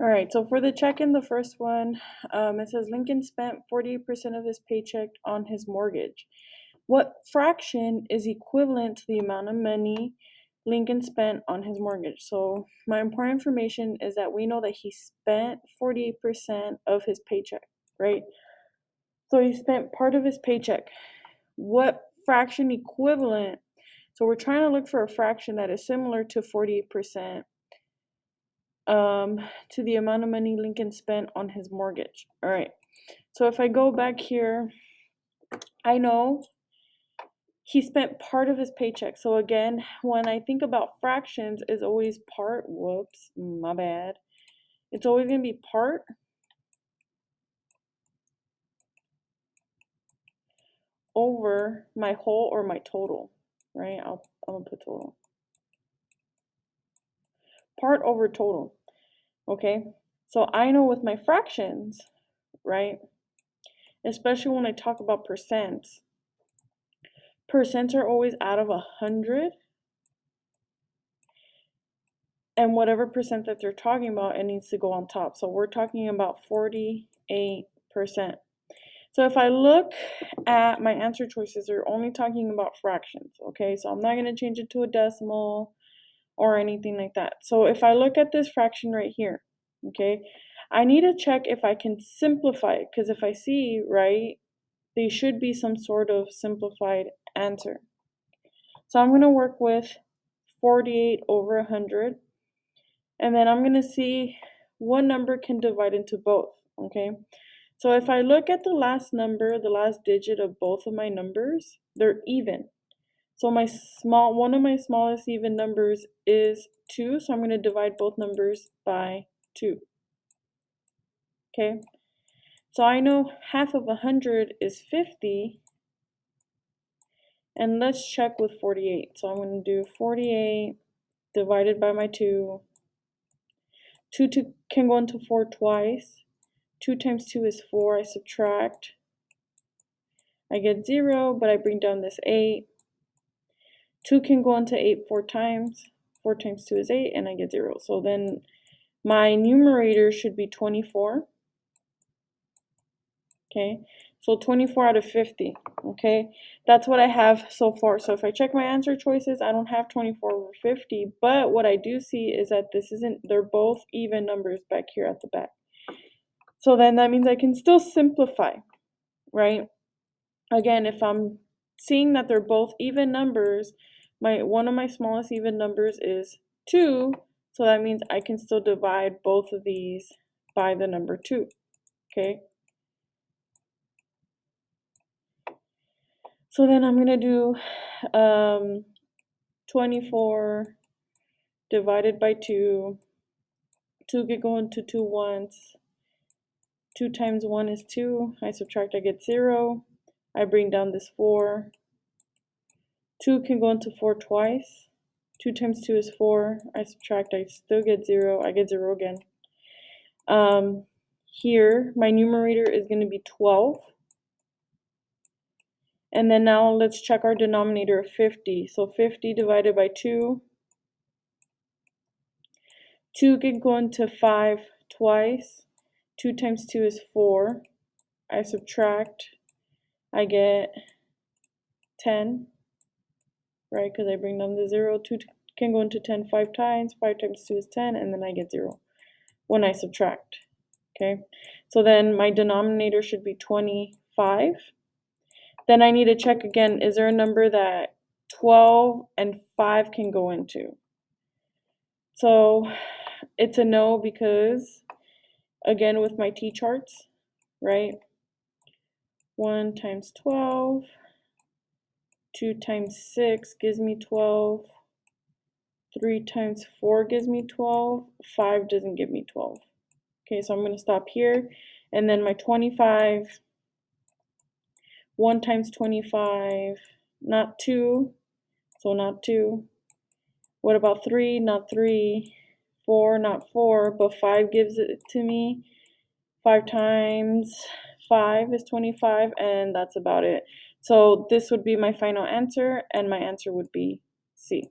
All right, so for the check-in, the first one, it says Lincoln spent 40% of his paycheck on his mortgage. What fraction is equivalent to the amount of money Lincoln spent on his mortgage? So my important information is that we know that he spent 48% of his paycheck, right? So he spent part of his paycheck. What fraction equivalent? So we're trying to look for a fraction that is similar to 48%. To the amount of money Lincoln spent on his mortgage. All right. So if I go back here, I know he spent part of his paycheck. So again, when I think about fractions, is always part. Whoops, my bad. It's always going to be part over my whole or my total, right? I'm going to put total. Part over total. Okay. So I know with my fractions, right? Especially when I talk about percents. Percents are always out of 100. And whatever percent that they're talking about, it needs to go on top. So we're talking about 48%. So if I look at my answer choices, they're only talking about fractions, okay? So I'm not going to change it to a decimal or anything like that. So if I look at this fraction right here, okay, I need to check if I can simplify it, because if I see, right, they should be some sort of simplified answer. So I'm going to work with 48 over 100. And then I'm going to see what number can divide into both, okay? So if I look at the last number, the last digit of both of my numbers, they're even. So one of my smallest even numbers is 2, so I'm going to divide both numbers by 2. Okay? So I know half of 100 is 50. And let's check with 48. So I'm going to do 48 divided by my 2. 2 can go into 4 twice. 2 times 2 is 4. I subtract. I get 0, but I bring down this 8. 2 can go into 8 4 times. 4 times 2 is 8, and I get 0. So then my numerator should be 24. Okay, so 24 out of 50. Okay, that's what I have so far. So if I check my answer choices, I don't have 24 over 50, but what I do see is that they're both even numbers back here at the back. So then that means I can still simplify, right? Again, if I'm seeing that they're both even numbers, one of my smallest even numbers is 2, so that means I can still divide both of these by the number 2, okay? So then I'm going to do 24 divided by 2. 2 could go into 2 once. 2 times 1 is 2. I subtract, I get 0. I bring down this 4. 2 can go into 4 twice. 2 times 2 is 4. I subtract, I still get 0. I get 0 again. Here, my numerator is going to be 12. And then now let's check our denominator of 50. So 50 divided by 2. 2 can go into 5 twice. 2 times 2 is 4. I subtract. I get 10. Right, because I bring down the 0. 2 can go into 10 5 times. 5 times 2 is 10, and then I get 0 when I subtract. Okay, so then my denominator should be 25. Then I need to check again, is there a number that 12 and 5 can go into? So it's a no, because again with my t-charts, right? 1 times 12, 2 times 6 gives me 12, 3 times 4 gives me 12, 5 doesn't give me 12. Okay, so I'm going to stop here, and then my 25, 1 times 25, not 2, so not 2. What about 3? Not 3. 4, not 4, but 5 gives it to me. 5 times 5 is 25, and that's about it. So this would be my final answer, and my answer would be C.